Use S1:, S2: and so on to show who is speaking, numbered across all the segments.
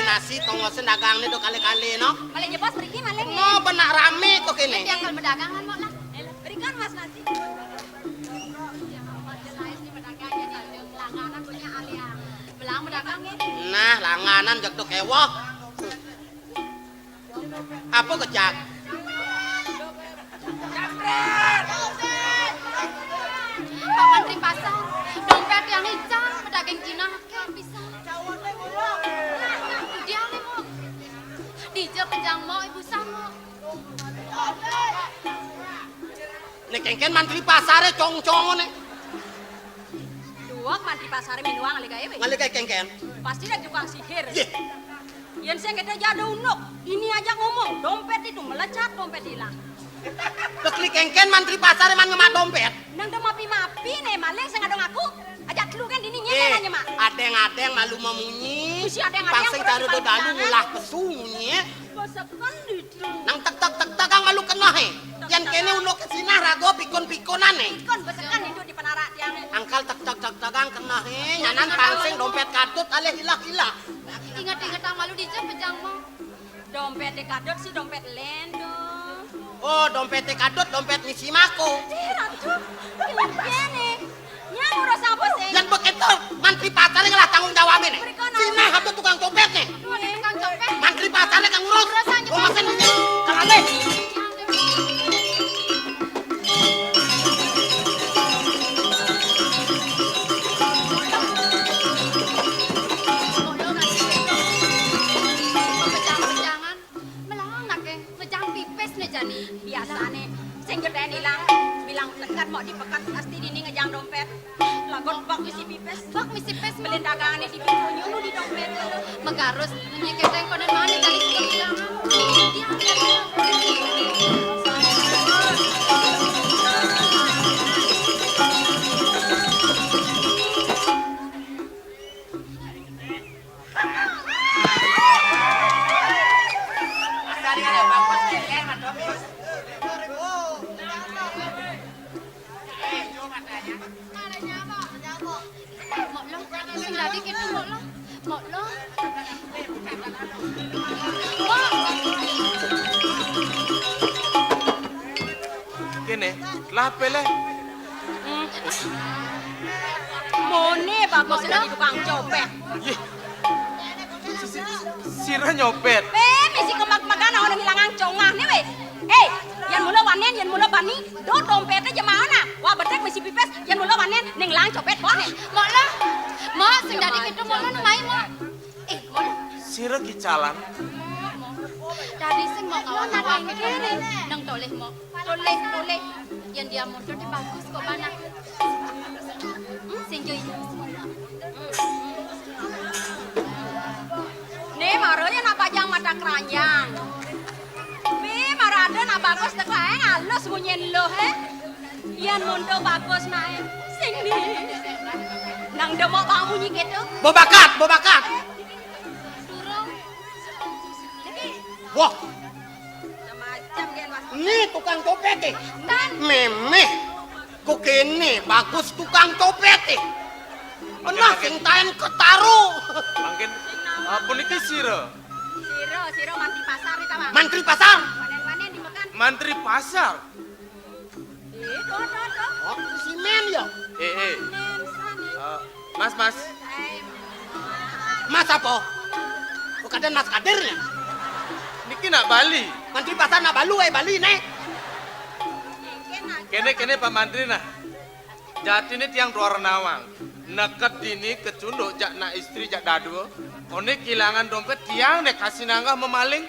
S1: nasi tongosen dagang nih do kali-kali no.
S2: Malin ya bos pergi malin.
S1: Mau benak rame kok kene.
S2: Yang kalau berdagangan mau lah. Berikan mas nasi. Langganan punya Alia. Belang berdagangnya.
S1: Nah, langganan jak tuh kewok. Apa kejak?
S2: Pak Menteri Pasar, dompet yang hijau, pedagang Cina, bisa. Dia nih mau, dijel kejang mau ibu sama.
S1: Nek kengken mantri pasare cong-cong nih.
S2: Dua Menteri Pasar minuang kali kaya.
S1: Ngali kayak kengken.
S2: Pasti ada tukang sihir.
S1: Ye.
S2: Yang saya kata jadi unuk, ini aja ngomong, dompet itu melecat, dompet hilang.
S1: Terus li kengken mantri pasare man ngemak dompet.
S2: Nang do mapi-mapi nih, maling saya ngadong aku. Ajak dulu kan ini nyenyen aja mak.
S1: Adeng-adeng malu memunyi.
S2: Mesti adeng-adeng,
S1: Pangsing
S2: kurang
S1: cari do dalu
S2: dipandang.
S1: ngulah pesunyi.
S2: Basakan itu.
S1: Nang tek-tek kang malu kena he. Yang kene uno kesina rago pikon-pikonan he.
S2: Ikon basakan itu di penarak tiang.
S1: Angkal tek kang kena he. Nyanan pangsing dompet katut alih hilah-hilah.
S2: Ingat-ingat ang malu dijam pejang mo. Dompet dekadot si dompet lendo.
S1: Oh, dompet kadut, dompet misi mako.
S2: Ratu, ini yang urus apa sih?
S1: Yang begitu, mantri pasar yang lah tanggung jawab ini. Sini hatu tukang copet nih.
S2: Tukang copet.
S1: Mantri pasar yang ngurus.
S2: Urusannya
S1: Oh, makan ini. Kalale.
S2: Pejang-pejangan, melang nak ke, pejang pipes nih jadi. Biasa nih, senggedan hilang, bilang tekan mau dipekat pasti dini ngejang dompet. Lagon bak misi pipes, beli dagangan di pintu nyuruh di dompet. Megarus, menyeketeng konen mana dari pejangan. Jadi gitu mau lo.
S3: Kene, lapele.
S2: Mone bagus jadi tukang copet.
S3: Ye. Sira nyopet.
S2: Misi kemak-makan orang hilangan congah nih weh. Yang mula wanen, yang mula bani, do dompetnya jemaah na. Wah betek misi pipes, yang mula wanen, neng lang copet boleh. Mau lah, mau sing jadi gitu mau lah namai mau. Mau lah.
S3: Sira kicalan.
S2: Dari sing mau kawan kawan kiri, nang toleh mau, toleh. Yang dia motor di bagus kok mana? Sing cuy. Nih maronya nak pajang mata keranjang. Marada nak bagus tak lain halus bunyiin lo he. Ian mundo bagus naik. Sing di. Nang demo bang bunyi gitu.
S1: Bobakat.
S2: Turun.
S1: Wah,
S2: Macam kan mas.
S1: ini tukang copet nih.
S2: Dan
S1: Memeh. Kok kene bagus tukang copet nih. Nah, sing taen ketaru.
S3: Mungkin apa niki sira?
S2: Siro mantri pasar itu bang.
S1: Mantri pasar.
S2: Wanen dimakan.
S3: Mantri pasar.
S2: Do.
S1: Oh, si men ya.
S3: Mas.
S1: Mas apa? Bukan mas kadernya.
S3: Niki nak Bali.
S1: Mantri pasar nak Bali nih.
S3: Kene Pak Mantri nah. Jati ini tiang dua renawang. Neket dini kecunduk jak nak istri jak dadu. One kehilangan dompet tiang nek kasih nanggah memaling.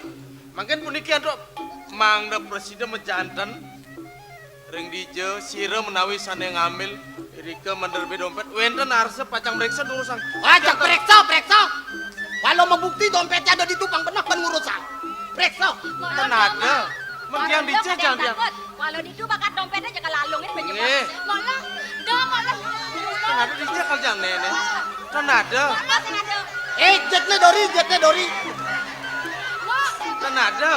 S3: Mungkin puniki aduk mangda presiden mejantan. Ring dijo sira menawi sane ngambil Rika menderbe dompet. Wenten arse pacang reksa urusan.
S1: Ajak periksa. Walau membukti dompetnya ada di tupang benar pengurusan. Periksa.
S3: Tenaga. Mendiang dicek jangan diam.
S2: Walau itu bakat dompetnya jangan lalungin banyak
S3: Nggih.
S2: Molah.
S3: Tenaga dicek kalau jangan nenek. Tenaga.
S2: Molah sing ada.
S1: Jetnya Dori.
S3: Tenaga.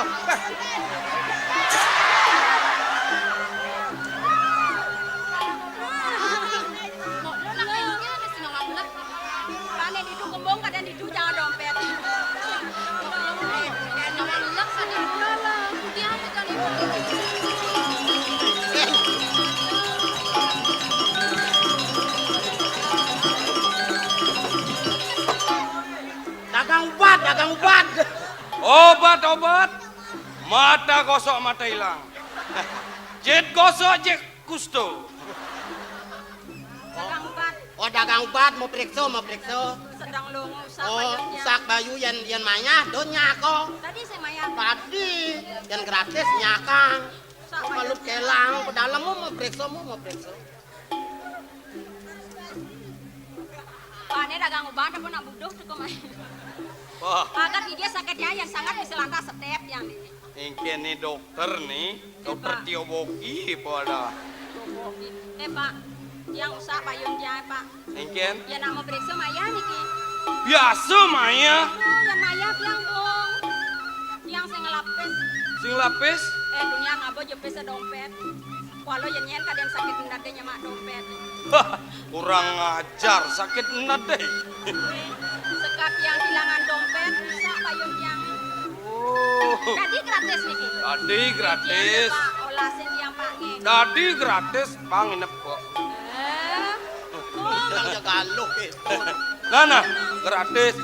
S4: Obat. Mata gosok mata hilang. Jet gosok jet kusto.
S2: Dagang bat,
S1: Oh dagang obat mau periksa.
S2: sedang lungu usaha
S1: Oh
S2: payunnya.
S1: sak bayu yan maya donya ko.
S2: Tadi saya maya.
S1: Tadi yan gratis nyakang.
S2: Sak
S1: Malu
S2: payunnya.
S1: kelang pedalam mau periksa.
S2: Pak, ini dagang obat apa nak buduh tuh kemana?
S4: Wah,
S2: Agar dia sakitnya yang sangat bisa lantas step yang ini.
S4: ini nih dokter nih. Dokter
S2: Pak.
S4: Tio Boki pada.
S2: Pak, yang usaha payunnya Pak.
S4: Ingken.
S2: Ya nak mau periksa maya nih ki.
S4: Biasa Maya.
S2: Oh, yang maya yang bong. Yang saya ngelapis.
S4: Sing lapis.
S2: Dunia ngabo jepes dompet. Walau yang nyen kadang sakit nadanya mak dompet.
S4: Hah, kurang ajar sakit enat deh.
S2: Sekat yang hilangan dompet bisa payun yang.
S4: Oh,
S2: Tadi gratis nih ki.
S4: tadi gratis.
S2: Pak, olasin yang pange.
S4: Tadi gratis bang inep kok.
S1: Yang jaga lo itu.
S4: Nana, gratis.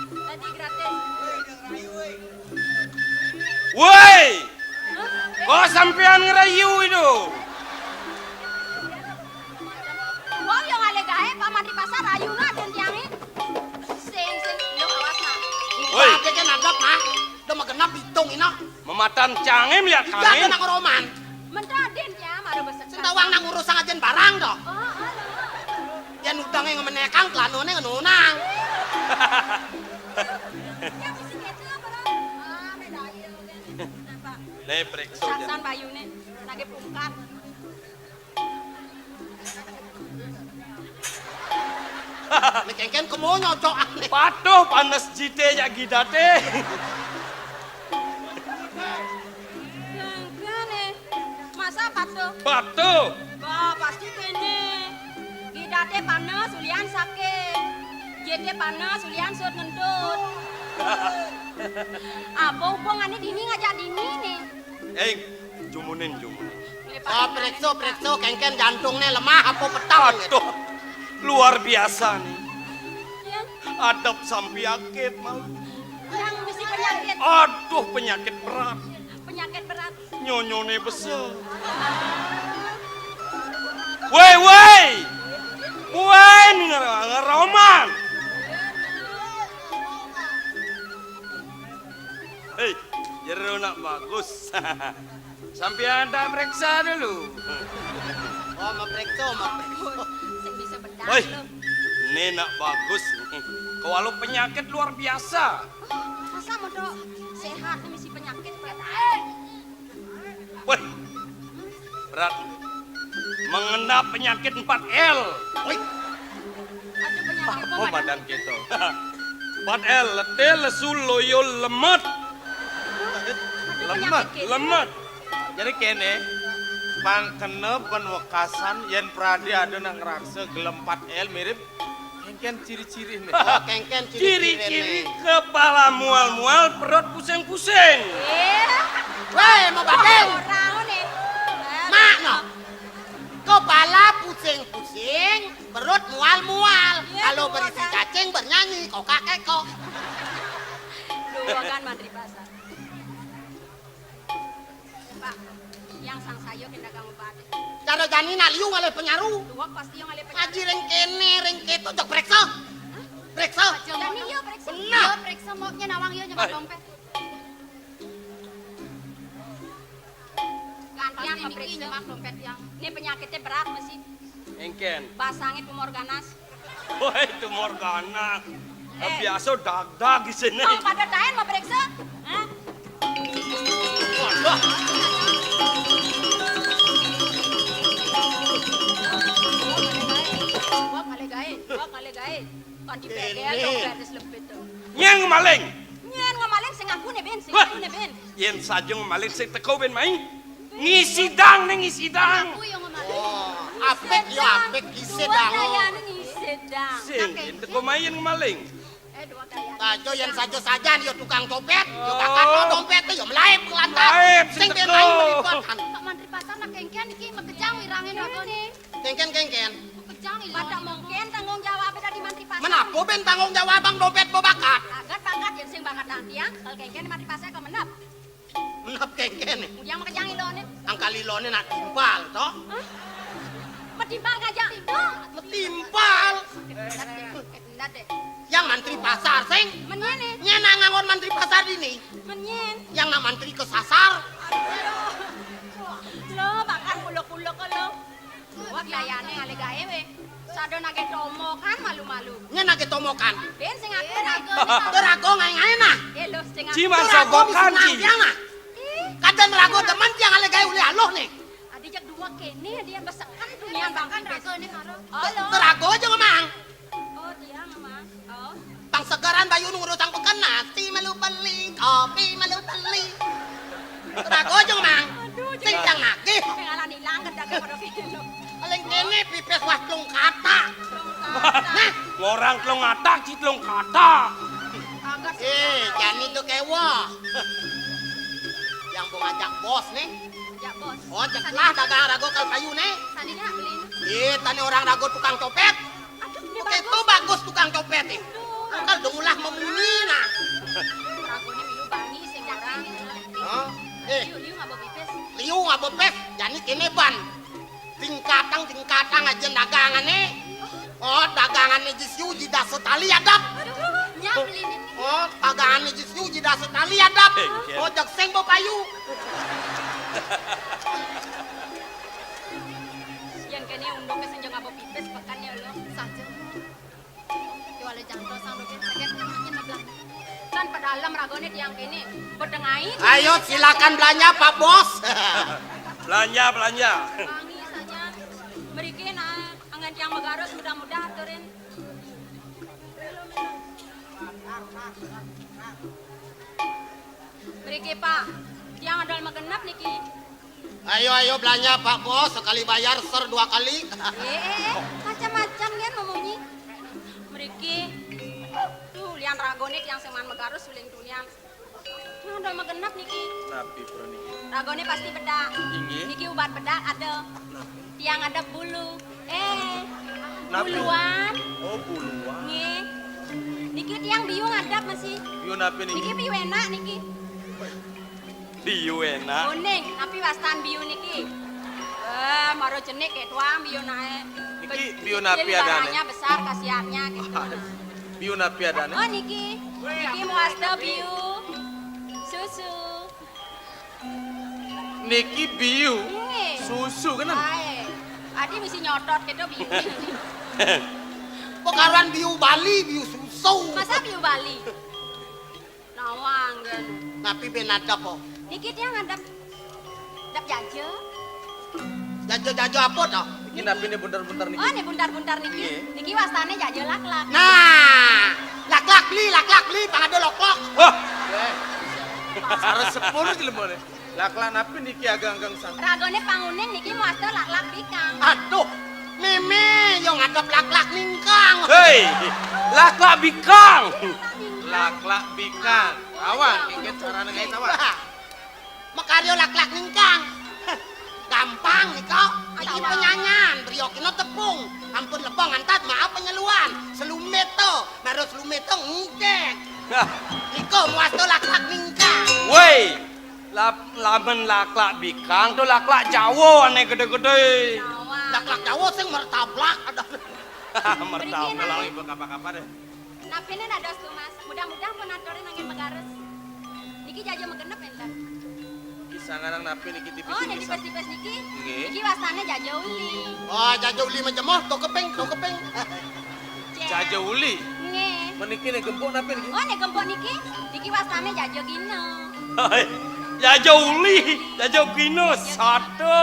S2: Tadi gratis.
S4: Woi,
S2: Hah?
S4: kok sampean ngerayu itu?
S2: Wah, yang ale gae Pak Mantri Pasar ayuna dan tiangin. Sing yo awas nak.
S4: Woi.
S1: Woi, kan adap mah. Udah mah genap hitung ino.
S4: Mematan cangem lihat
S1: Iya
S4: kami.
S1: nang roman.
S2: Mentraden ya mara besek.
S1: Sentawang nang urus ajen barang dok.
S2: Oh, alah.
S1: Yan utangnya ngemenekang kelanone ngenunang.
S2: Yang mesti gitu apa dong? Ah, beda aja kan. Pak.
S4: Nih periksa
S2: Saksan bayune nage pungkat.
S1: Nekengken kemo nyocok aneh.
S4: Patuh panas jite ya gidate.
S2: Enggak nih. Masa apa tuh?
S4: Patuh.
S2: Wah, pasti kene. Gidate panas, ulian sakit. Jete panas, ulian sut ngendut. Apa hubungannya dini ngajak dini nih?
S4: Jumunin.
S1: Oh, periksa, kengken jantungnya lemah apa petang gitu.
S4: Aduh, luar biasa nih.
S2: Ya,
S4: Adap sampiakit mau.
S2: yang mesti penyakit.
S4: Aduh, penyakit berat.
S2: Penyakit berat.
S4: Nyonyone besar. Woi, ngeroman. Hei, jero nak bagus. Sampai anda periksa dulu.
S1: Oh, mau periksa.
S2: Sing bisa bedak
S4: Woi,
S2: lo.
S4: ini nak bagus nih. Kalau penyakit luar biasa.
S2: Masa mau dok sehat nih mesti penyakit berat.
S4: Woi, berat. Mengena penyakit 4L.
S1: Woi,
S2: Ada penyakit
S4: Oh, badan kita. 4L, letih, lesu, loyo, lemet. Lemet.
S3: Jadi kene pangkene penwekasan yen pradi ada nang raksa gelem 4L mirip kan ciri-ciri nih.
S1: oh kengken
S4: Ciri-ciri kepala mual-mual, perut pusing-pusing.
S1: Woi, mau badeng.
S2: Orang nih.
S1: Mak no. Kepala pusing-pusing, perut mual-mual.
S2: Iya,
S1: Kalau
S2: dua
S1: berisi
S2: kan.
S1: cacing bernyanyi, kakek kok.
S2: Dua kan Mantri Pasar. Pak, yang sang sayo kena kamu bade.
S1: Cara jani naliu ngale penyaru.
S2: Dua pasti yang ale
S1: Ngaji reng keto jok periksa. Periksa.
S2: Jadi yo periksa.
S1: Benar.
S2: Yo periksa mau nyenawang yo nyemak dompet. Gantian mau periksa nyemak dompet yang. Ini penyakitnya berat mesti.
S4: Engken.
S2: Basangit tumor ganas.
S4: Woi, tumor ganas. Biasa dag-dag di sini.
S2: Oh, pada tahan mau periksa? Hah?
S1: Waduh.
S2: Wah, kali gae. Kan di
S1: Ini.
S2: PDL dompet lebih tuh.
S4: Nyeng maling.
S2: Nyen ngamaling sing aku nih Ben, sing
S4: Wah.
S2: aku nih Ben.
S4: Yen saja maling sing teko ben mai. Ngisi dang ning ngisi dang.
S2: Aku yang ngamaling.
S1: Oh, apik yo apik isi dang.
S2: Dayane nih sedang.
S4: Sing yen teko mai yen maling.
S2: Dua daya.
S1: Sajo yang sajo saja yo tukang copet, yo kakak no dompet yo melaip ke lantai.
S4: Melaip,
S1: Sing
S4: sing
S1: ben
S4: teko.
S1: main melibatkan.
S2: Pak Mantri Pasar nak kengkian iki megejang wirangin agone.
S1: Kengken.
S2: Megejang ilang. Pada mungkin tanggung jawab dari Mantri Pasar.
S1: Menapa ben tanggung jawab bang dompet bo bakat?
S2: Agat bakat yang sing bakat nanti tiang kalau kengken mati pasai kau menap.
S1: Menap kengken nih.
S2: Yang makajang ilone.
S1: Angkali lone nak timpal toh.
S2: Metimbang aja.
S1: Metimpal.
S2: Enggak deh.
S1: Yang mantri pasar sing.
S2: Menyen nih.
S1: Nyena ngangon mantri pasar ini.
S2: Menyen.
S1: Yang nak mantri kesasar.
S2: Lo bahkan pulo-pulo ke lo. Wah gayane ale gawe we. Sado nage tomo kan malu-malu.
S1: Nyena ketomokan.
S2: Ben sing aku nago.
S1: Derago ngai-ngai nah.
S2: Lo sing aku.
S4: Ciman sogokan Ci.
S1: Kadang rago teman yang ale gawe uli aloh nih.
S2: Adi jak dua kene dia besekan dunia bangkan rago nih karo. Halo.
S1: Derago aja ngomong.
S2: Oh dia ngomong. Oh.
S1: Bang segaran bayu ngurusang pekan nasi malu beli, kopi malu beli. Derago aja ngomong. Sing yang nagih.
S2: Pengalan hilang kedagang pada video.
S1: Paling kene pipes wah tlung kata. Nah,
S4: Orang telung atak, ci telung kata.
S1: jangan itu kewo. Yang mau ngajak bos nih.
S2: Ya bos.
S1: Oh, jaklah dagang rago kal kayu nih.
S2: Sandinya beliin.
S1: Tani orang rago tukang copet.
S2: Aduh, ini
S1: Oke, itu bagus tukang copet nih. Angkal dengulah memuni nah.
S2: Rago ini milu bangi sing jarang.
S1: Oh,
S2: Liu ngabo pipes.
S1: liu ngabo pes, jadi kene ban. Tingkatang aja dagangan nih. Oh, dagangan nih jisiu jidah setali adap.
S2: Nya beliin ini.
S1: Oh, dagangan nih jisiu jidah setali adap. Oh, jak seng bo payu.
S2: Yang kene undok ke senjang ngabo pipes pekannya lo. Saja. Jual jangkau sang doket sakit namanya nablang. Kan pada alam ragone tiang kene berdengain.
S1: Ayo silakan belanja Pak Bos.
S4: Belanja.
S2: Wangi saja. Mereka nah angan tiang megaros mudah-mudah aturin. Mereka Pak, tiang adal magenap niki.
S1: Ayo belanja Pak Bos, sekali bayar ser 2 kali.
S2: Macam-macam kan ngomongnya. Mereka tuh lian ragone tiang seman megaros suling tunian. Tiang adal magenap niki.
S3: Napi bro niki.
S2: Ragone pasti bedak.
S3: Inggih.
S2: Niki ubat bedak ada. Tiang ada bulu.
S3: Napi?
S2: Buluan.
S3: Oh, buluan.
S2: Nggih. Niki tiang biung adap masih.
S3: Biu napi
S2: Niki
S3: niki.
S2: biu enak niki.
S4: Biu enak.
S2: Kuning, tapi wastan biu niki. Maro jenik kayak tuang biu nae.
S3: Niki biu napi ada
S2: Barangnya besar kasihannya gitu.
S3: Biu napi ada nih.
S2: Oh niki. Niki muasta biu. Susu.
S3: Niki biu.
S2: Nggih.
S3: Susu kan?
S2: Ae. Adi mesti nyotot gitu biu.
S1: Pekaruan biu Bali, biu susu.
S2: Masa biu Bali? Nawang kan.
S1: Tapi benada po.
S2: Niki dia ngadap jaja.
S1: Jajo-jajo apa toh?
S3: Niki napi ini bentar-bentar niki.
S2: Oh, ini buntar-buntar niki.
S3: Iya.
S2: Niki wastane jaja lak-lak.
S1: Nah, lak-lak beli, pangado lok-lok.
S4: Wah,
S3: Sarang sepuluh jelema nih. Lak-lak napi niki agak-agak sang.
S2: Ragone panguning niki muasta lak-lak bikang.
S1: Aduh, meme yang ngadap lak-lak ningkang.
S4: hei, lak-lak bikang.
S3: Lak-lak bikang. Awan, kengket caranya ngait awan.
S1: Makario lak-lak ningkang. Gampang nih kau. Aji penyanyan, briokino tepung. Ampun lebong antat, maaf penyeluan. Selumeto, naruh selumeto ngkek. Niko muasto lak-lak ningkang.
S4: Woi, lamen lak-lak bikang tuh lak-lak Jawa aneh gede-gede.
S2: Nawang.
S1: Lak-lak Jawa sing mertablak. Aduh.
S4: Mertau
S3: Kalau
S4: belang.
S3: ibu apa-apa deh.
S2: Napine ada dos tuh mas. Mudah-mudahan penatore nangin megares. Niki jaja megenep entar.
S3: Kisangan napi niki
S2: Oh,
S3: tipis-tipis.
S2: ini tipes-tipes niki.
S3: Nggih.
S2: Niki wastane jaja uli.
S1: Oh, jajo uli majemoh, to keping.
S3: Jaja uli.
S2: Nggih.
S3: Meniki nih gempuk napi niki.
S2: Oh, nek gempok niki. Niki wastane jaja gino.
S4: Jajo uli, jajo kino satu.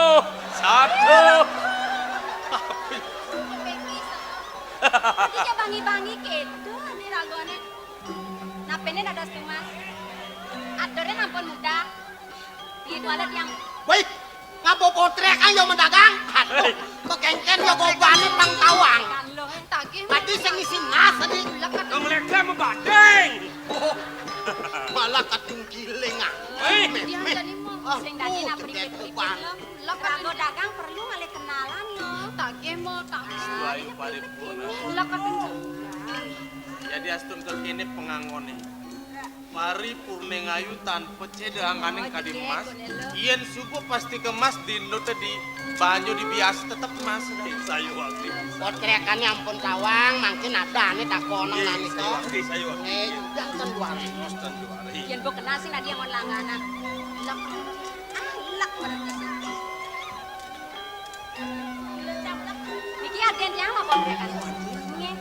S2: Niki bangi-bangi gitu ini ragone. Napene ada dos tuh mas. Adore nampun mudah. Itu alat yang
S1: Wih, ngabo potrek kan yang mendagang. Aduh, kekengken yang gobane pang tawang.
S2: kan lo. Tagih.
S1: Tadi sing isi nas tadi.
S4: Kamu mereka membadeng.
S1: Oh, malah kating giling ah.
S4: Hei,
S2: Dia jadi mau sing dadi napri
S1: ketuban.
S2: lo rago dagang perlu ngale kenalan lo. Tagih mau tagih.
S3: Baik paripurna.
S2: Lo kadang
S3: Jadi astun ke kini pengangon nih. Pari purnengayu tanpa cedang aneng
S2: Oh,
S3: kadi
S2: jege,
S3: mas.
S2: konelo.
S3: Ien subuh pasti kemas dino tadi banyu di bias tetap mas.
S4: Sayu wakti.
S1: Potrekannya ampun tawang, mungkin ada nih tak konong
S4: Iya,
S1: nani
S4: sayu
S1: kok.
S4: wakti, sayu wakti.
S1: Udah kan dua.
S4: Terus dan dua hari.
S2: Yan bo kenal sing nadi ang langana. Lak. Lak barang kasi. Niki aden yang apa kan? Nge.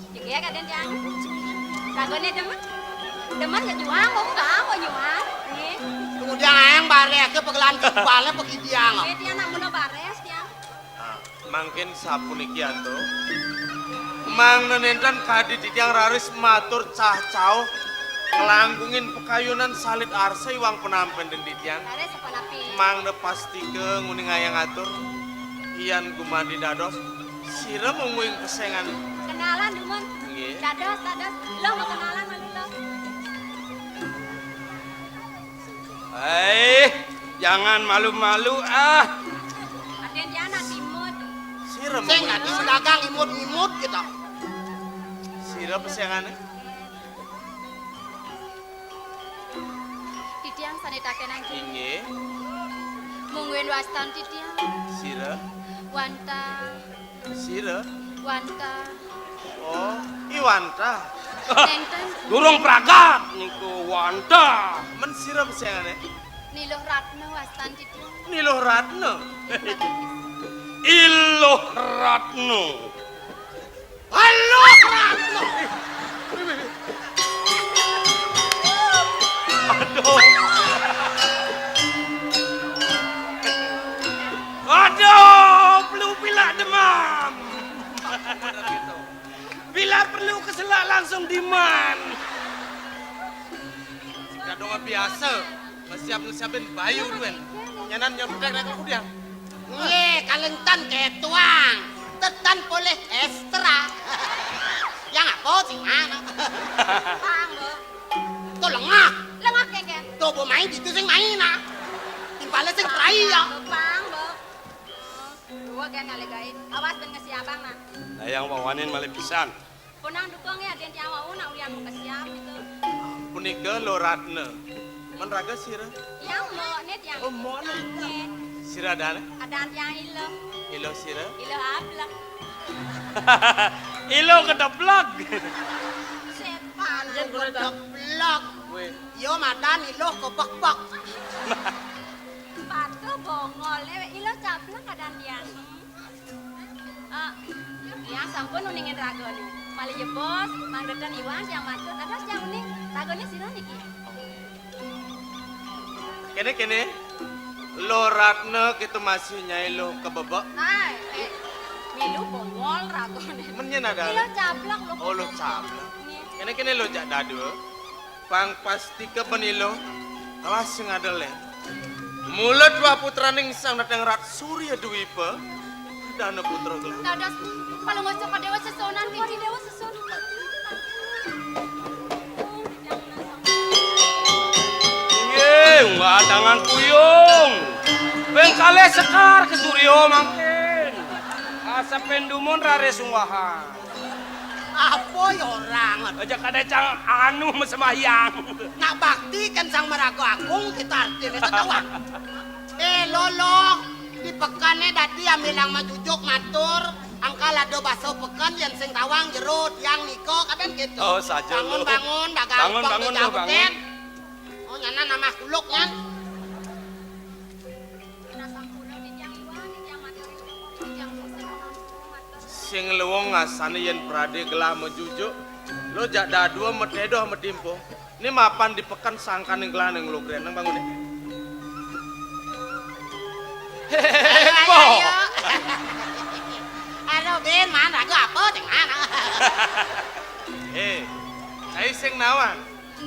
S2: Niki aden yang. Ragone demen. Demen ya juang kok enggak mau juang. Nge.
S1: Kemudian ayang bare ke pegelan kepalnya pergi diang.
S2: Nge dia nak muna bares dia.
S3: Mangkin sapu niki ato. Mang nenentan kadi di tiang raris matur cah cau ngelanggungin pekayunan salit arsa iwang penampen den di tiang.
S2: Bares apa napi?
S3: Mang ne pasti ke nguning ayang atur. Ian gumandi dados. Sira menguing kesengan.
S2: Kenalan demen.
S3: Nggih.
S2: Dados. Lo mau kenalan malu lo.
S4: Jangan malu-malu ah.
S2: Aden dia nak timut.
S3: Sira
S1: Sing nadi sedagang imut-imut gitu.
S3: Sira pesengan.
S2: Titiang sanitaken ang
S3: Inge.
S2: mungguin wastan titiang.
S3: Sira. Sira.
S2: Wanta.
S3: Oh, Iwanta.
S2: Nenten
S4: Durung pragat niku wanta.
S3: Men sira pesengan.
S2: Niluh Ratna wastan titiang.
S3: Niluh Ratna.
S4: Iloh Ratno.
S1: Halo, Ratno.
S4: Aduh, perlu bila demam. Bila perlu keselak langsung diman.
S3: Kadang biasa. Siapin bayu duen. Nyanan nyerudek rek aku dia.
S1: Nih, kalentan ketuang. Tetan boleh ekstra. Yang apa sih mana?
S2: Pang lo.
S1: Tuh lengah.
S2: Lengak keken.
S1: Tuh bu main itu sing main ah. Timpalnya sing raya.
S2: Pang lo. Dua kan ngalegain. Awas ben ngesiabang na.
S4: Nah yang bawanin malah pisan.
S2: Punang dukung ya aden tiang mau nak ulian mau kesiap itu.
S3: Punika lo Ratna. Men raga sira.
S2: Yang mau net yang.
S3: Oh, mau na.
S2: Net.
S3: Sira dana.
S2: Adan tiang ilo.
S3: Ilo sira.
S2: Ilo ablak.
S4: Ilo kedeblak.
S2: Sepan.
S1: Jen kodok blok.
S3: Weh.
S1: Yo madan iloh ke bak-bak.
S2: Patu bongol. Ilo caplak adan tiang. Yang sampun uningin ragone. Mali jebos, mangdetan iwan yang macet. Ada yang uning. Ragone sira niki.
S3: Kene. Lo Ratna kita masih nyai lo kebebek.
S2: Ay, milu bongol ragone.
S3: Menyen ada.
S2: Ilo caplak lo.
S3: Oh, lo caplak. Kene lo jak dadu. Pang pasti ke penilo. Kelas sing adele. Mulut dua putra ning sang datang rat Surya Dwipa. Dana putra gelar.
S2: Dadas kalau ngocok ke dewa sesonan di dewa sesonan.
S4: Nggak tangan puyung. Bengkale sekar ke Suryo mangkin. Asa pendumun rare sungwahan.
S1: Apa ya orang?
S4: Aja kada cang anu sembahyang.
S1: Nak bakti kan sang merago agung kita artinya ketawa. Lolo di pekannya dadi amilang majujuk matur angkala do baso pekan yang sing tawang jerut yang niko kadang gitu.
S4: Oh, saja lo.
S1: Bangun dagang
S4: Bangun lo, bangun.
S1: Oh nyana nama kuluk kan.
S3: Sing lewong ngasane yen prade gelah mejujuk. Lo jak dadu metedo medimpo. Ini mapan di pekan sangkan ning gelah ning lo kren nang bangun.
S1: Ayo. Aduh Ben man rago apa ceng mana?
S3: Saya sing nawang.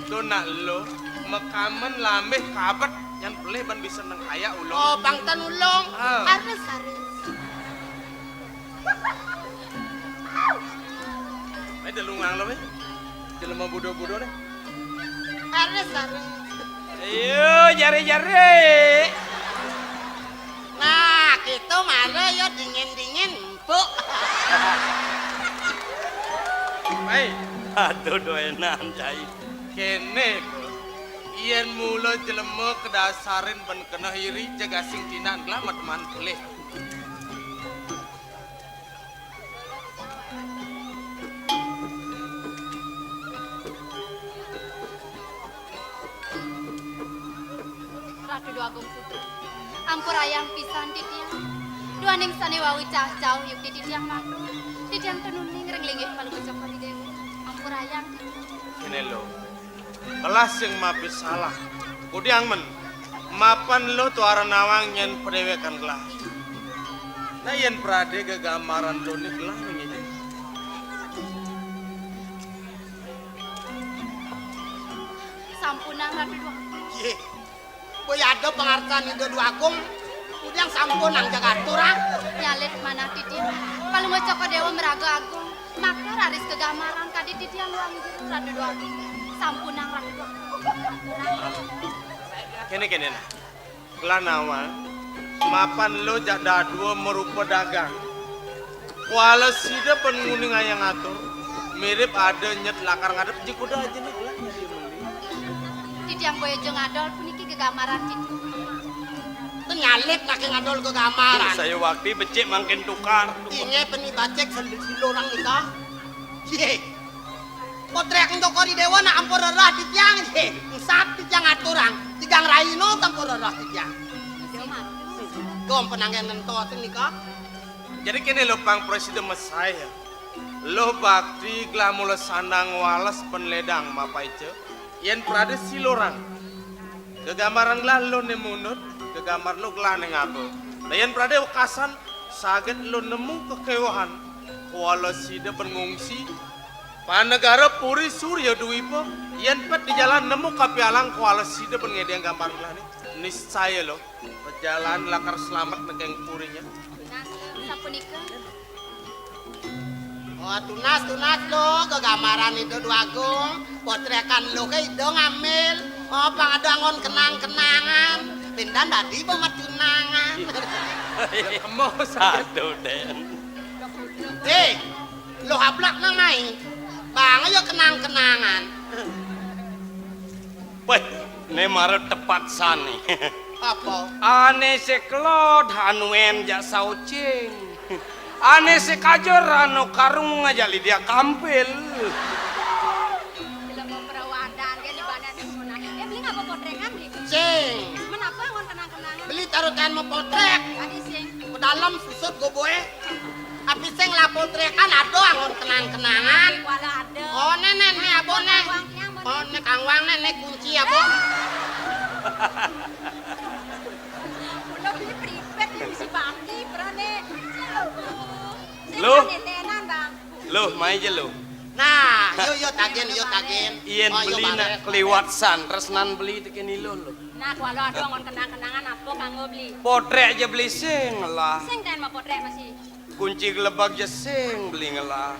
S3: Do nak lo mekamen lameh kabet yang boleh ban bisa nang kaya ulo.
S1: Oh bang tanulong.
S3: Ah.
S1: Ares.
S3: Ay dalungang lo eh. Jelema budo-budo deh.
S1: Ares.
S4: Ayo jare-jare.
S1: Nah, gitu mana ya dingin-dingin empuk.
S3: Ay,
S4: Aduh doenan cai.
S3: kene. Ien mula jelema kedasarin ben kena hiri jaga sing tinan lah teman kelih.
S2: Ratu Dua Agung Putri. Ampur ayang pisan titiang. Dua ning sane wawi cah-cah yuk titiang matu. Titiang tenuning renglinggih palu kecok di dewe. Ampur ayang.
S3: Ini lo. Kelas yang mapis salah. Kudiang men. Mapan lo tuara nawang nyen pedewekan kelas. Nah yen prade gegamaran lo ni kelas ini.
S2: Sampunang Ratu Dua.
S1: Ye. Boy ada pengartian itu Dua Agung. Kudiang sampun nang jaga aturang.
S2: Nyalet mana titiang. Palu ngecok dewa meraga agung. Maka raris kegamaran kadi titiang wangi Ratu Dua Agung. Sampunang Ratu Dua.
S3: Kene nah. Kelanawa. Mapan lo jak dadua merupa dagang. Kuala sida penguning ayang atur. Mirip ada nyet lakar ngadep jikuda aja nih kelas dia beli.
S2: Titiang boyo jeung adol puniki kegamaran titiang.
S1: Nyalip nak ngadol ke gamaran.
S4: Saya waktu becek makin tukar.
S1: Inge peni bacek silorang nikah. Ye. Potrek untuk kori dewa nak ampur rerah di tiang ye. Sat di tiang aturang. Tigang raino tampur rerah di tiang. Gom penangan nentot nikah.
S3: Jadi kini lo pang presiden Mesaya. Lo bakti glamula sandang walas penledang mapaice. Yen prade silorang. Kegambaran lah lo nemunut. Kegambar lo gelane ngabo. Dayan prade wakasan saget lo nemu kekewahan. Kuala sida pengungsi. Panegara puri surya duipo. Yen pet di jalan nemu kapialang kuala sida pengedeng gambar gelane. Niscaya lo perjalanan lakar selamat negeng purinya.
S2: Sapunika.
S1: Oh tunas lo kegamaran itu Dua Agung. Potrekan lo ke itu ngambil. Oh pangadangon kenang-kenangan. Pindan tadi banget tunangan.
S3: Mau
S4: Aduh Den.
S1: Lo hablak nang main. Bang ayo kenang-kenangan.
S4: Weh, ne mare tepat sani.
S1: Apa?
S4: Ane seklod hanuen jak saucing. Ane sekajor anu karung ngajali dia kampil.
S2: Bila mau perawadan dia di badan yang munah. Beli ngapa potrekan beli?
S1: Sing.
S2: Menapa ngon kenang-kenangan?
S1: Beli taruhan mau potrek.
S2: Tadi sing.
S1: Ke dalam susut gue boy. Tapi sing lah potrekan ada angon kenang-kenangan.
S2: Wala ada.
S1: Oh nenek nih abone. Oh nek kangwang nenek kunci abo.
S2: Udah beli pripet di misi bakti berane.
S4: Loh?
S2: Tenan bang.
S4: Loh, mai je lo.
S1: Nah, yo tagen.
S4: Ien
S1: Oh, yo
S4: beli
S1: balik.
S4: nak keliwat san, resnan beli tekeni lo.
S2: Nah, kalau ada ngon kenang-kenangan apa kanggo beli?
S4: Potrek aja beli sing lah.
S2: Sing ten mau potret masih.
S4: Kunci gelebak aja sing beli ngelah.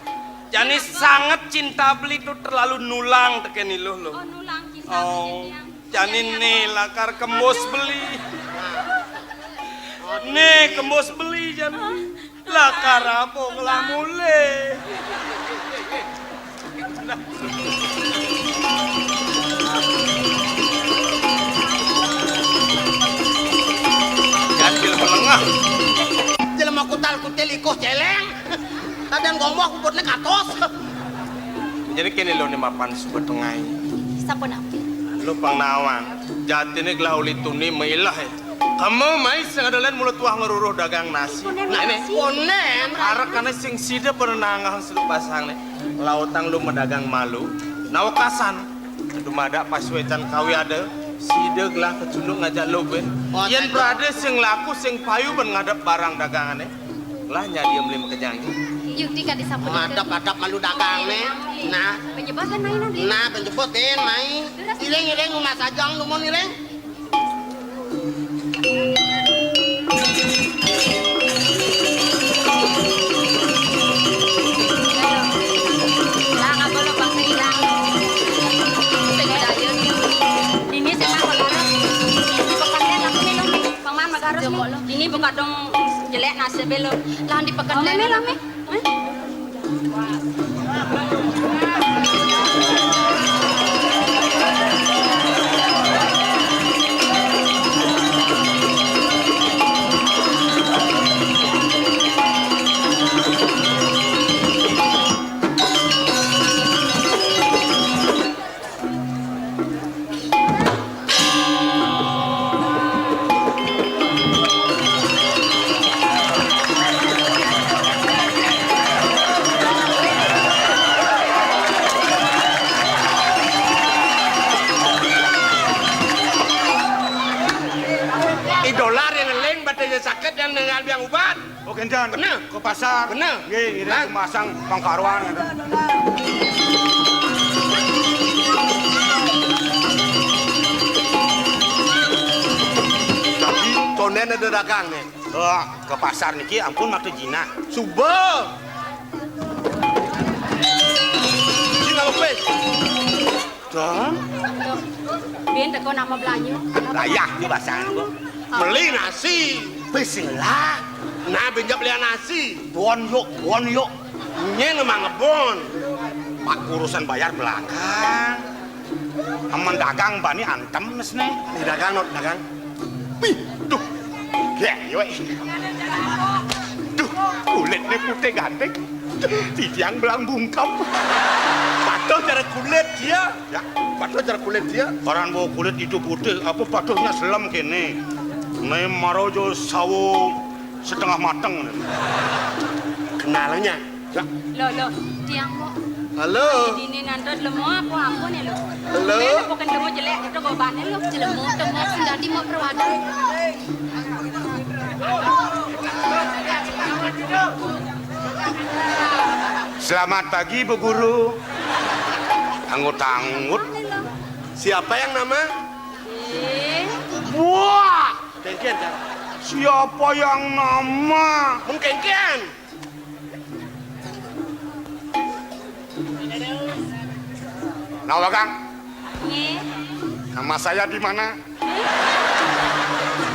S4: Jani sangat cinta beli tuh terlalu nulang tekeni lo.
S2: Oh nulang cinta
S4: Oh,
S2: yang.
S4: jani nih lakar kembos beli. Nih kembos beli jani. Lakar apa ngelamule.
S3: Jadil melengah.
S1: Jelema kutal-kutil ikoh celeng. Tadan gombok kubutnya katos.
S3: Jadi kini lo ni mapan suka tengai.
S2: Sampun ambil.
S3: Lo pang nawang. Jatine glauli tuni meilah. Kamu mai sing adalan mulut wah ngeruruh dagang nasi. Nah ini
S1: Ponen.
S3: arek kana sing sida perenangan seluk pasang nih. Lautang lu medagang malu. Nawakasan. Dumada pas wecan kawi ada. Sida gelah kecunduk ngajak lo ben. Yen berada sing laku sing payu ben ngadep barang dagangane. Lah nyadi beli mekejang.
S2: Yung tika di sampun.
S1: Madap malu dagang nih. Nah,
S2: Penyebutan main nanti.
S1: nah penjepotin mai. Ireng rumah sajang lu mau ireng.
S2: Lah ngapa lo bang hilang? Segadayun. Ini sama kolara. Pekan den aku minum. Pangman magarus nih. Ini buka dong jelek nasi belo. Lah di pekan den. Lame.
S5: kencan.
S1: Bener.
S5: Ke pasar.
S1: Bener.
S5: Nggih,
S1: Hah?
S5: iri masang pangkaruan.
S1: Tapi tonen ada dagang nih.
S5: Ke pasar niki ampun maktu jina.
S1: Subuh. Cina lepes.
S5: Dah.
S2: Biar teko nama belanja.
S5: Layak di pasaran gua.
S1: Beli nasi.
S5: Bismillah.
S1: Nah, benjak beli nasi.
S5: Bon yuk.
S1: Nyen emang ngebon.
S5: Pak urusan bayar belakang. Aman dagang bani antem nes nih.
S1: Nih dagang, not dagang.
S5: Pih, tuh. Ya, yoi. Tuh, kulitnya putih ganteng. Tiang belang bungkam.
S1: Patuh cara kulit dia.
S5: Ya,
S1: Patuh cara kulit dia.
S5: orang bawa kulit itu putih, apa patuhnya selam kene. Nih marojo sawo setengah mateng.
S1: Kenalannya.
S5: Ya,
S2: Lo, tiang mo.
S1: Halo.
S2: Dini nandot lemo aku nih lo.
S1: Halo?
S2: Biar bukan temu jelek itu gobannya lo.
S6: Jelemu temu sendati mau perwada.
S5: selamat pagi Bu Guru. Anggut-anggut.
S1: Siapa yang nama?
S5: Wah,
S1: Kengkian kan?
S5: siapa yang nama?
S1: Mengkengkian.
S5: Nama Kang,
S2: Nge.
S5: nama saya di mana?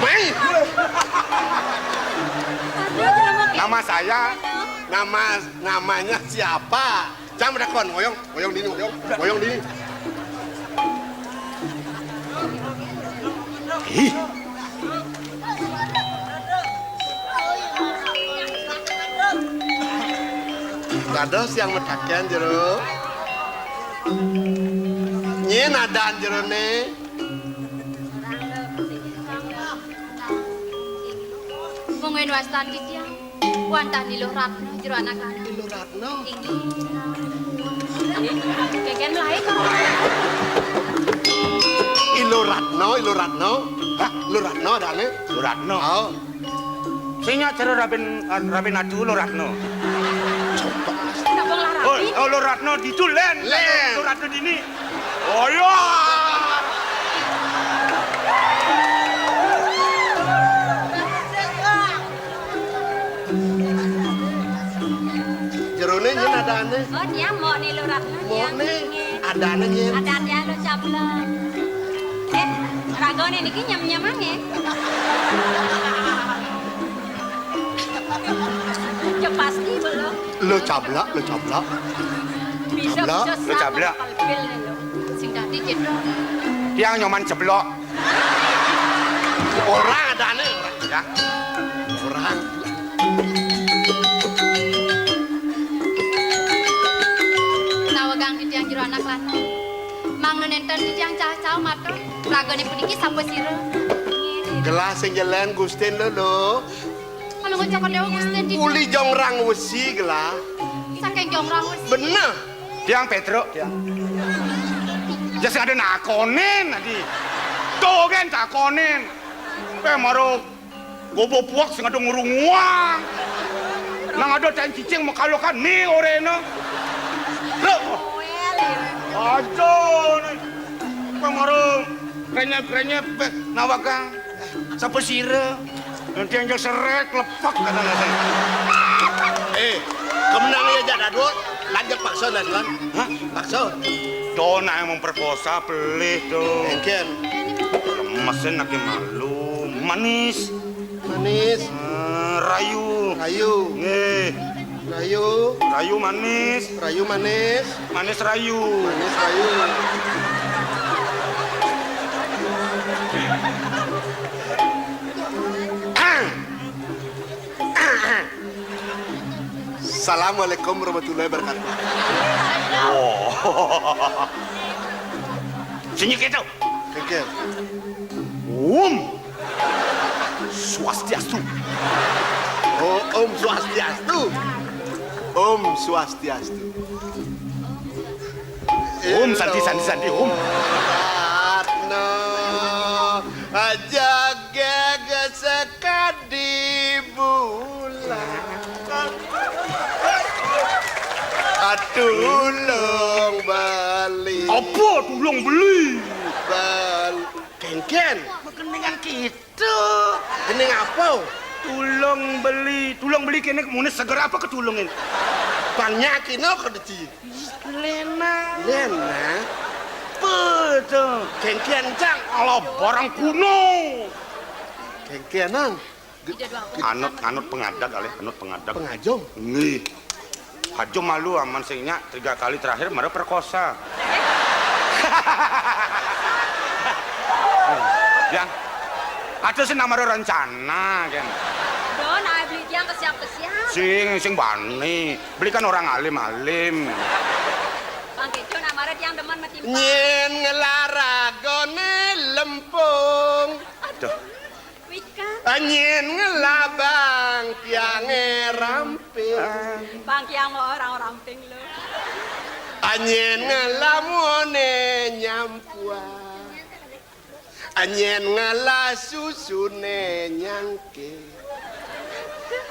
S1: Mai.
S2: Aduh, jelema
S5: Nama saya
S1: Namanya siapa? Jangan berdakon, goyong dini.
S5: Ih,
S1: Dados yang metakian jero. Nyen adaan jero ne.
S6: Mungkin wastan di tiang. Wantah di luar jero anak-anak.
S1: Ilu Ratno.
S2: Keken melahir kan.
S1: Ilu Ratno. Hah? Ilu Ratno adane?
S5: Luratno.
S1: Oh.
S5: Saya cara Raben Adu Luratno.
S2: Tak bang larapi.
S5: Oh, Luratno ditulen.
S1: Len.
S5: Luratno dini. Oh ya.
S1: Jero ne nyen adane.
S2: Oh, dia mau nih lo ratna.
S1: Mau ne adane nyen.
S2: Ada dia lo cabla. Ragone niki nyam-nyamang ya. Pasti belum.
S1: Lo cablak.
S2: Bisa
S1: Cabla?
S5: Lo cabla?
S2: Kalpil lo.
S6: Sing dadi jero.
S5: Tiang nyoman ceblok.
S1: Orang adane.
S5: Ya.
S1: Orang.
S6: Nawagang di tiang jero anak lanang. Mang nu nenten di tiang cah-cah matur. Ragane puniki sampe sira.
S1: Gelas sing jalan Gusten lo.
S6: Kalau ngucapkan dewa Gusten di
S1: Uli jongrang wesi gelas.
S6: saking jongrang wis.
S1: Bener.
S5: Tiang Petro. Tiang. Jas ada nakonin tadi. Tuh kan takonin. Maro gobo puak sing ada ngurunguang. Nang ada tan cicing makalokan ni oreno. Lo. Ajo nih. Maro krenyep nawakang. Sapa sira? Nanti anjal serek lepak kata nasi.
S1: Kemenang ya jak dadu. Lanjut paksa Naslan.
S5: Hah?
S1: Paksa.
S5: Dona yang memperkosa pelih tuh.
S1: Kengkian.
S5: Lemesin lagi malu. Manis.
S1: Manis.
S5: Rayu.
S1: Rayu.
S5: Nih.
S1: Rayu.
S5: Rayu manis.
S1: Rayu manis.
S5: Manis rayu.
S1: Manis rayu. Assalamualaikum warahmatullahi wabarakatuh.
S5: Oh. Sini kita.
S1: Kengkian.
S5: Swastiastu.
S1: Oh, Om Swastiastu. Om Swastiastu.
S5: Om santi. Om.
S1: Ratno jaga sekadi bulan.
S7: Tulung beli.
S5: Apa tulung beli?
S7: Ken,
S5: Keningan gitu.
S7: gening apa?
S5: Tulung beli kene mune seger apa ketulungin?
S7: Banyak kino kedeci.
S5: Lena.
S7: Betul. Ken cang.
S5: Ala barang kuno.
S7: Kenan.
S5: Anut pengadak kali, anut pengadak.
S7: Pengajong.
S5: Nih. Hajo malu aman singnya 3 kali terakhir mara perkosa. Yang ada sih nama rencana kan.
S2: Don, ay beli tiang ke siap.
S5: Sing bani, belikan orang alim.
S2: Bang Kejo namanya tiang demen mati.
S7: Nyen ngelaragone lempung.
S5: Aduh,
S2: Wikan.
S7: Nyen ngelabang tiange ramping.
S2: Bang Kiang mau orang-orang ping lo.
S7: Anyen ngelamone nyampuan. Anyen ngala susune nyangke.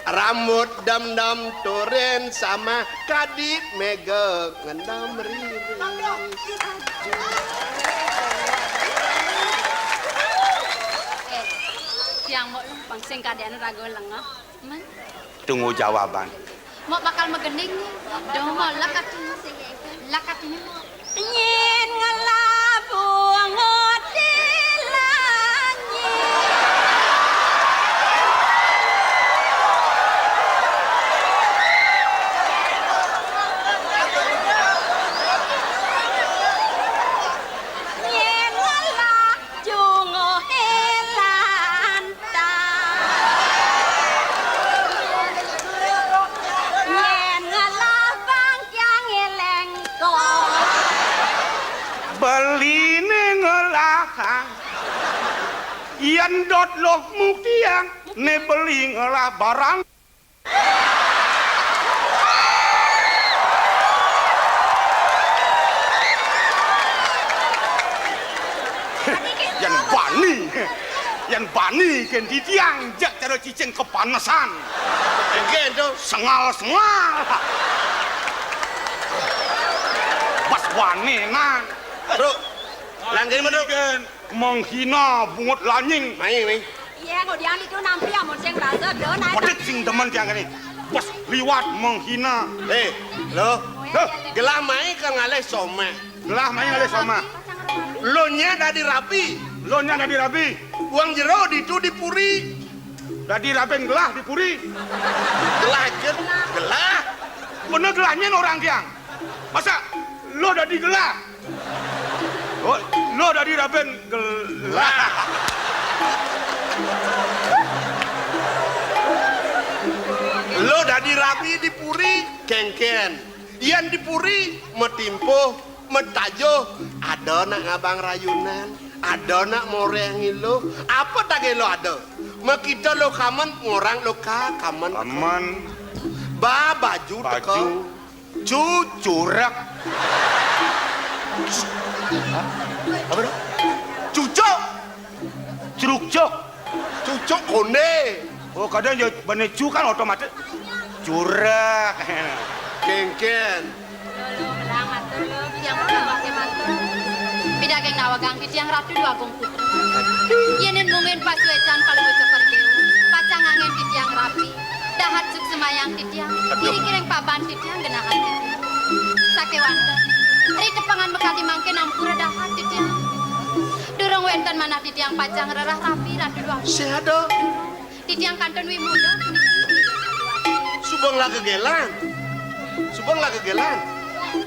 S7: Rambut dam-dam toren sama kadit mega ngendam riris.
S2: Tiang mau bang sing kadean rago lengah.
S6: Man,
S5: tunggu jawaban.
S6: mau bakal megening nih. Dong mau lakat ini mau.
S2: Nyin ngelabung di langit. Nyin ngelajung helanta. Nyin ngelabang yang elengkong.
S5: Beline ngelakang. Iyan dot lok muktiang ne beli ngelah barang. Yan bani ken ditiang jak cara cicing kepanasan.
S7: Ken tuh
S5: Sengal. Pas wani nan.
S7: Bro. Langgeng mah
S5: Kan menghina bungut lanying.
S7: Main.
S2: Iya, ngodian itu nampi amun sing rasa don ay.
S5: Pedit sing demen tiang ini. Pas liwat menghina.
S7: Lo. Gelah main kan ngaleh some.
S5: Lah main ngale sama.
S7: Lo nya dadi rapi.
S5: Lo nya dadi rabi.
S7: Uang jero ditu dipuri.
S5: Dadi rabeng gelah dipuri.
S7: Gelah jen. Gelah.
S5: Bener gelahnya orang tiang. Masa lo dadi gelah? Oh, lo dadi raben gelah.
S7: Lo dadi rapi dipuri. Ken. Iyan dipuri metimpo, metajo. Ada nak ngabang rayunan. Ada nak moreng lo. Apa tak lo ada? Makita lo kaman ngorang lo kaman.
S5: Aman.
S7: Ba baju teko.
S5: Cucurak.
S7: Apa dah? Cucuk.
S5: Curuk-cuk.
S7: Cucuk konde.
S5: Oh, kadang ya bane cu kan otomatis. Curak.
S7: Ken.
S2: Lolo belang matur lo.
S6: Tiang pakai matur. Bida geng nawagang di tiang ratu dua gong putra. Yenin mungkin pas wecan kalau bocor pergeu. Pacang angin di tiang rapi. Dahat suk semayang di tiang. Kiri-kireng paban di tiang genahan di tiang. Sake wanda. Hari tepangan bekali mangke nampura dahat di tiang. Durung wenten manah di tiang pacang rerah rapi ratu dua gong.
S7: Seado.
S6: Di tiang kanton wi muda.
S7: Subang lah kegelan.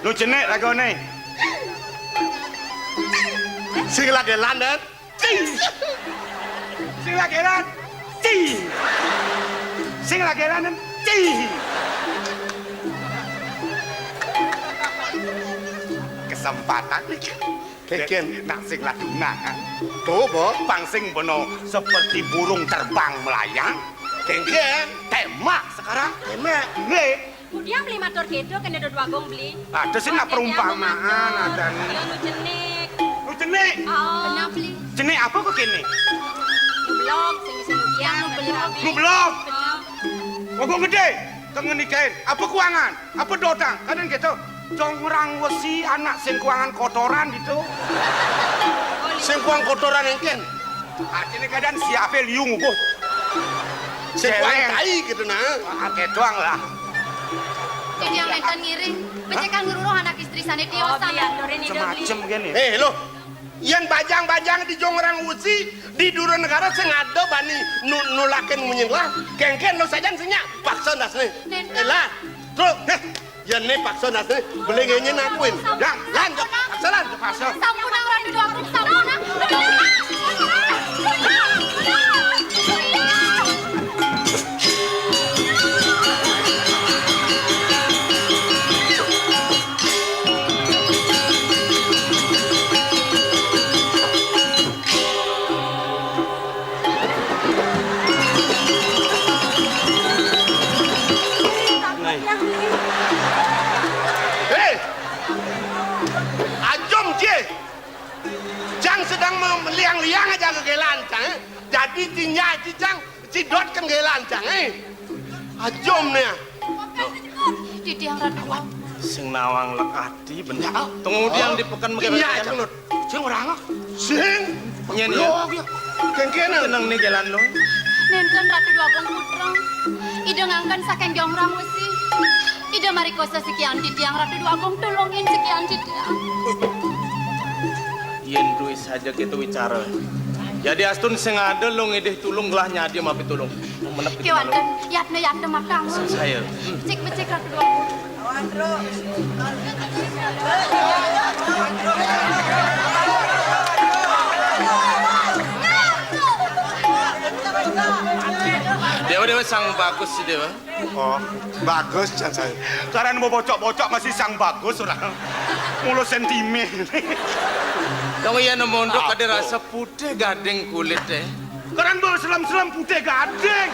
S5: Lu cenek lagone.
S7: Sing lah gelan dan.
S5: Sing lagelan. Sing lagelan. Kesempatan
S7: Ken.
S5: nak sing laduna.
S7: Tuh, Bo.
S5: Pangsing bono seperti burung terbang melayang.
S7: Ken.
S5: Tembak sekarang.
S7: Emak.
S5: Nih,
S2: Kemudian beli motor gitu kena dua gong beli.
S5: ada sih nak perumpamaan ada nih.
S2: Yo nu jenik.
S5: Lu cenek.
S2: Oh.
S6: Benar beli.
S5: Cenek apa kok kene?
S2: Nu blok sing sing dia nu beli.
S5: Lu belum.
S2: Bener.
S5: Kok gede? Tengen nikahin. Apa kuangan? Apa dotang? Kadang gitu. Jongrang wesi anak sing kuangan kotoran gitu.
S7: Sing kuang kotoran engken.
S5: Ini kadang siapa liung kok.
S7: Sing kuang tai gitu nah.
S5: Kayak doang lah.
S6: Jadi yang nenten ngiring, becekan ngeruruh anak istri sana dia
S2: Oh,
S6: sama.
S2: biar Doren ini
S5: Semacam gini.
S7: Lo. Yen bajang-bajang di jongrang usi di dura negara sing ada bani nulaken menyelah kengken lo sajan senya paksa dasne. Elah. Terus yen ne paksa dasne belengenya nakuin. Ya, lanjut. Paksalan paksa.
S6: Sampun ang ratu dua akong sampun ang.
S7: Ajom cie. Jang sedang meliang-liang aja ke gelancang. Jadi tinya jang cidot kan gelancang Ajom nih.
S6: Jadi yang ratu dua.
S3: Sing nawang lekati bener. Tunggu dia yang di pekan
S7: Iya jang not. Sing orang sing.
S3: Nyen
S7: Lo
S3: ya.
S7: kengkenan.
S3: Tenang nih jalan lo.
S6: Nenten ratu dua akong putra. Ida ngangkan saking jongrang wesi. Ida marikosa sekian titiang ratu dua akong tulungin sekian titiang.
S3: Yen duit saja kita bicara. Jadi astun sing ada lo ngedeh tulung gelah nyadi mapi tulung. Menep kita lo.
S6: Kiwanten, yatna makang.
S3: Saya.
S6: Cik becek ratu dua akong.
S3: Dewa sang bagus sih Dewa.
S5: Oh, bagus Jan saya. Karena mau bocok-bocok masih sang bagus orang. Mulu sentimen.
S3: Kamu ya nemondok ada rasa putih gading kulit deh.
S5: Karena mau selam-selam putih gading.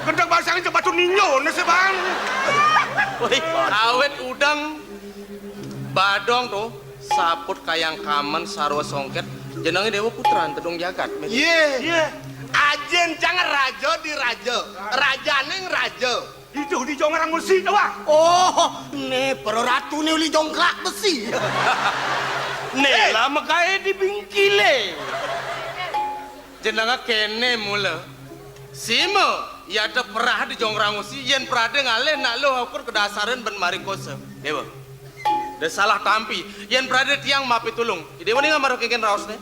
S5: Kendang basangnya coba tuh ninyo nasi bang.
S3: Woi, awet udang badong tuh saput kayang kaman sarwa songket jenenge Dewa Putran tedung jagat.
S7: Iya. Ajen jangan raja di raja. Rajane raja.
S5: Itu di jongrang mesti doang.
S1: Oh, nih para ratu nih uli jongklak besi.
S3: Nih lah makanya dibingkile. Jenenge kene mula. Simo ya ada perah di jongrang usi yen perade ngaleh nak lo ukur kedasaran ben mari kose. Dewa. Ada salah tampi. Yen perade tiang mapi tulung. Dewa ni ngamaro keken raos nih.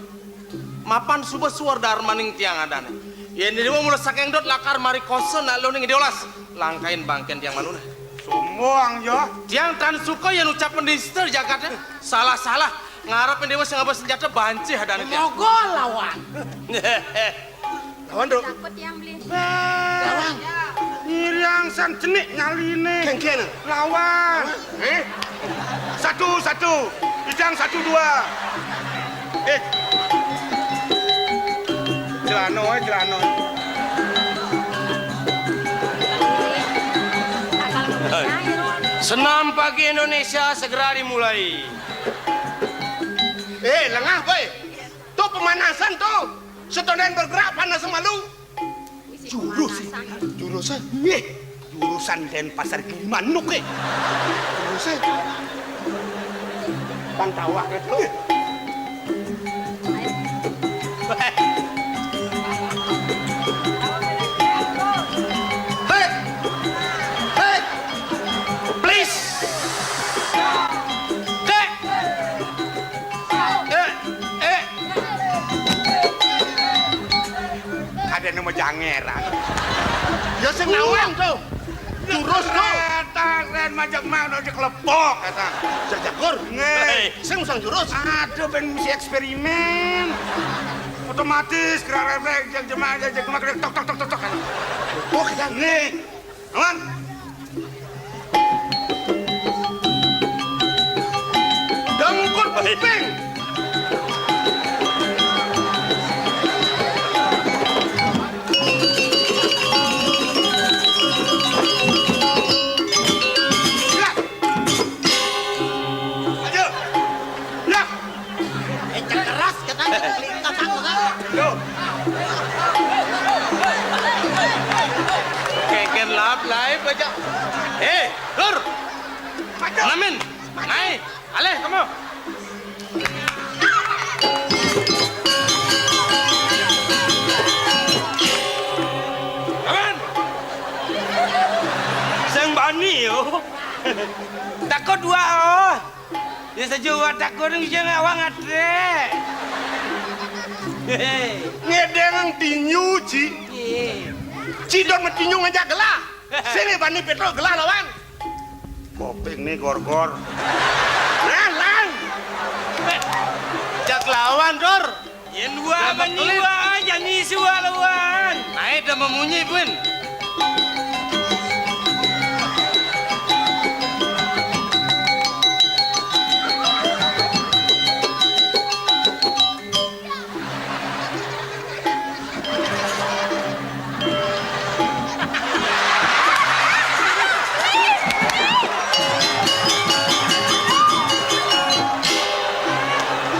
S3: Mapan subuh suar darmaning tiang ada nih. Yen dewa mula saking dot lakar mari kose nak lo ning diolas. Langkain bangken tiang manuna.
S5: Sombong ya.
S3: Tiang tan suka yang ucapan dister jakatnya. Salah-salah. Ngarep dewa sing ngabas senjata banci hadane tiang.
S1: Mogol lawan.
S7: Lawan dong.
S6: Takut yang beli.
S1: Lawan.
S5: Ngiriang san cenik nyaline.
S7: Kengkenan.
S5: Lawan. Satu. Idang 1, 2. Jelano.
S4: Senam pagi Indonesia segera dimulai.
S7: Lengah boy. Tuh pemanasan tuh. Setodan bergerak panas semalu. Jurusan.
S5: Jurusan Denpasar Gilimanuk
S7: Jurusan. Pantawak itu. Hei.
S3: Please.
S5: Ada nama jangeran.
S7: Ya sing nawang tuh. Jurus tuh.
S5: Keren majak mana di kelepok kata.
S7: Jajakur.
S5: Nge.
S7: Sing usang jurus.
S5: Ada ben misi eksperimen. Otomatis gerak refleks jak jemaah tok.
S7: Oh, kita
S5: Nih. Aman.
S7: dengkur kuping.
S1: Keras katanya kelingkang kan.
S3: Keken lap lai baca Dur. Namin. Naik. Ale, kamu.
S4: Aman. Sang bani yo. Takut dua oh. Ya sejauh takut ng jangan awang atre.
S7: Ngedeng tinyu ci. Cidon metinyu ngajak gelah. Sini bani Petro gelah lawan. Koping nih gor-gor. Lan.
S3: Jak lawan, Dor.
S4: Yang dua menyiwa aja nih siwa lawan.
S3: Naik dah memunyi, Bun.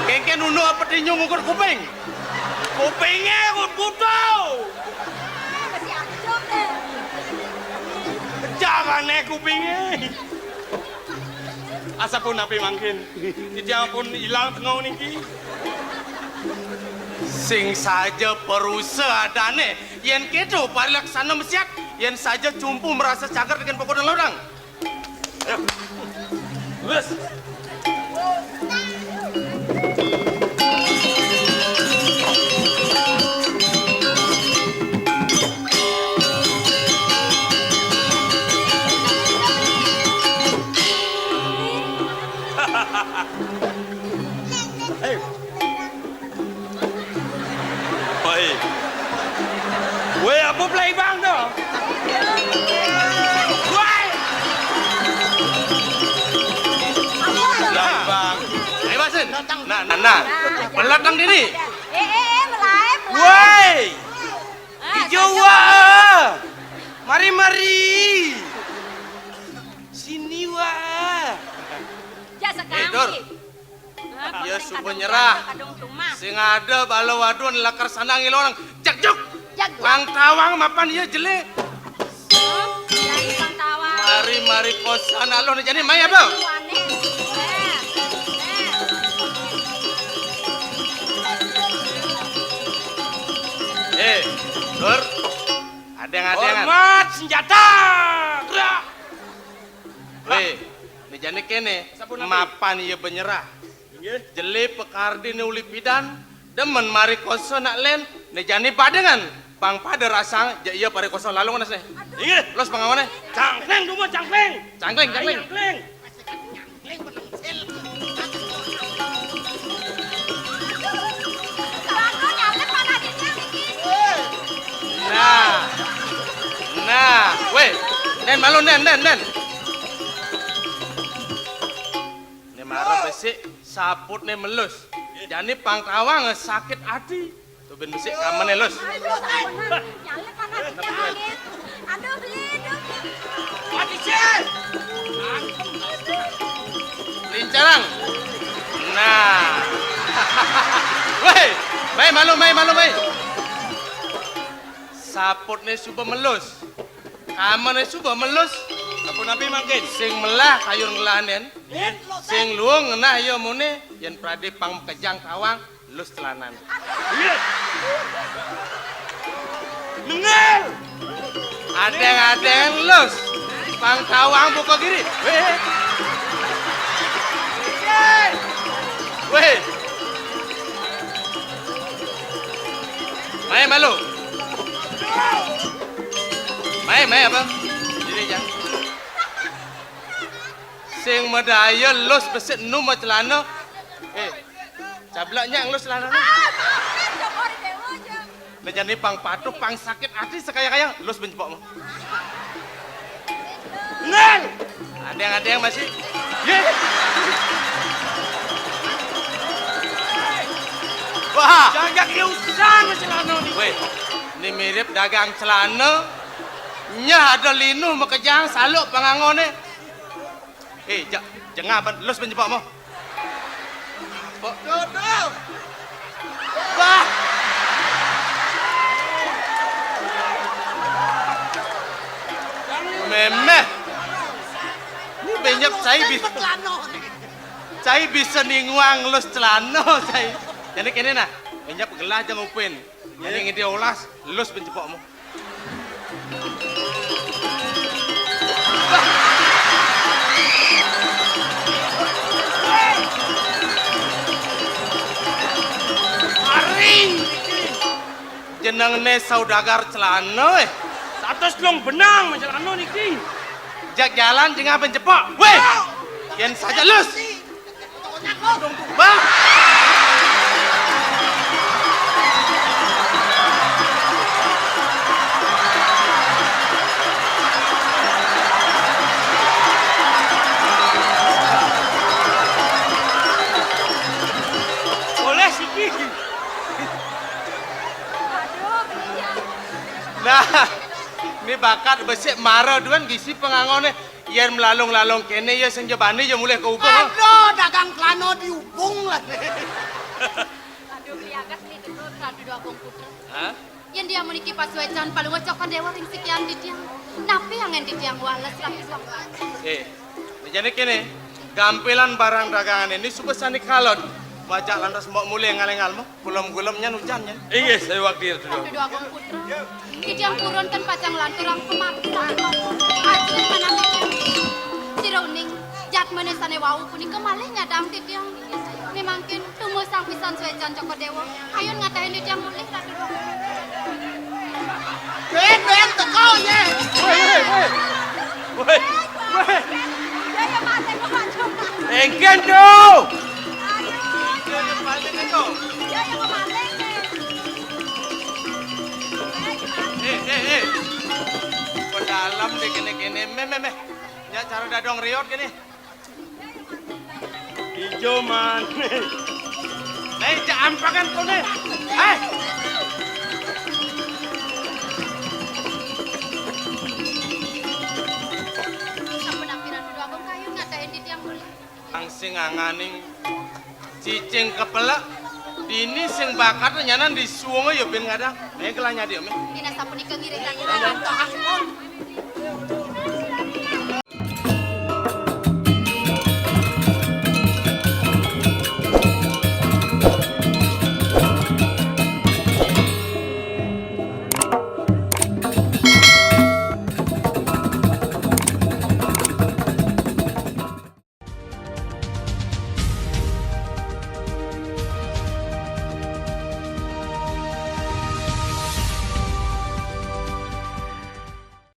S3: Kengken uno apa tinyu ngukur kuping?
S4: Kupingnya aku butuh.
S2: Masih acok deh.
S4: Jangan naik kupingnya. Asa pun api mangkin. Tidak pun hilang tengau niki.
S3: Sing saja perusahaane yen kedo parilaksana mesiak yen saja cumpu merasa cagar dengan pokok dan lorang.
S4: Ayo. Lurus. Ayo. Oi. Weh, apa play bang tu? Woi.
S3: Bang. Ayo basen. Nah. Belakang diri.
S2: Melai.
S4: Woi. Hijau wah. Mari. Sini wah.
S2: Ya sekarang.
S3: Dor. Ya subuh nyerah. Sing ada bala wadon lakar sanang ilorang. Jak. Bang tawang mapan iya jelek.
S2: Jadi Bang Tawang.
S3: Mari kosan aloh ni jadi mai apa? Dor. Adeng-adengan.
S4: Hormat senjata. Gerak.
S3: Weh, ni jane kene mapan iya benyerah. Jele pekardi ni uli pidan demen mari koso nak len ni jani padengan pang pada rasang ja iya pare koso lalu nganas ne.
S4: Ingat.
S3: Los pangawane.
S4: Cangkleng tu mah cangkleng.
S3: Cangkleng.
S4: Cangkleng.
S3: Nah, weh, nen malu nen. Ni marah besik saput ni melus. Jani pang tawang sakit hati. Tu ben besik kaman elus.
S2: Aduh, beli.
S4: Mati cek.
S3: Lincarang. Nah. Weh, malu. Saput ni suba melus. Kaman ni suba melus.
S4: Apa nabi mangkin?
S3: Sing melah kayun ngelanen. Sing luang ngenah yo mune yen prade pang kejang tawang lus telanan.
S4: Iya. Nengel.
S3: Adeng lus. Pang tawang buka kiri. Weh. Mai malu. Mai apa? Jadi jang. Sing medaya lus besit nu celana. Cablaknya ngelus celana. Nejani pang patuh pang sakit hati sekaya-kaya lus benjepok mah.
S4: Neng.
S3: Adeng masih. Wah,
S4: Jangan kiusan celana ni.
S3: weh, ni mirip dagang celana. Nya ada linu makejang saluk pangangone. Jangan ban lus benjepok mah. Dodo. Wah. Memeh Senyap saya bisa. Saya bisa ninguang lus celana saya. Jadi kene nah, penyap gelah jangan upin. Jadi ngidi olas lus pencepokmu. Aring. Jeneng ne saudagar celana
S4: Satus long benang macam anu niki.
S3: Jak jalan jangan pencepok. Weh. Yen saja lus. Bang.
S4: Boleh siki.
S3: Nah, ini bakat besik marah duan gisi pengangone yen melalung-lalung kene ya sing jebane ya mulai ke ubung.
S1: Aduh, dagang klano diubung lah.
S6: Aduh, piagas ni dulu ratu dua Agung Putra.
S3: Hah?
S6: Yang dia meniki pasuecan paling ngocokan dewa ring sekian di tiang. Napi yang di tiang walas rapi suang.
S3: Jadi kene gampilan barang dagangan ini subesan kalon. Wajak lantas mau mulai ngaleng-ngalmu, gulem-gulemnya nujannya.
S4: Iya, saya waktu itu.
S6: Ratu dua Agung Putra. Di tiang kurun kan pacang lanturang pemaksa. Ajin mana tiang. Siruning jat menesane wau kuning kemalih nyadang di tiang. Memangkin tunggu sang pisan suecan Joko Dewa. Ayun ngatahin di tiang mulih ratu dua.
S1: Ben teko ye.
S4: Woi.
S2: Ya ya mate ko macho.
S4: Engken tu.
S2: Ya ya mate.
S3: Dalam deh kene me. Ya cara dadong riot kene.
S4: Hijau man.
S3: Nih jangan pakai kone. Hei.
S6: Sampun ampiran dua Agung kayu ngatahin di tiang mulih.
S3: Sing anganing cicing kepelak dini sing bakat nyanan disuwunge ya ben ngadang. Nek kelanya dia me.
S6: Dina sampun ikengiring ratu.
S1: Tahan pun.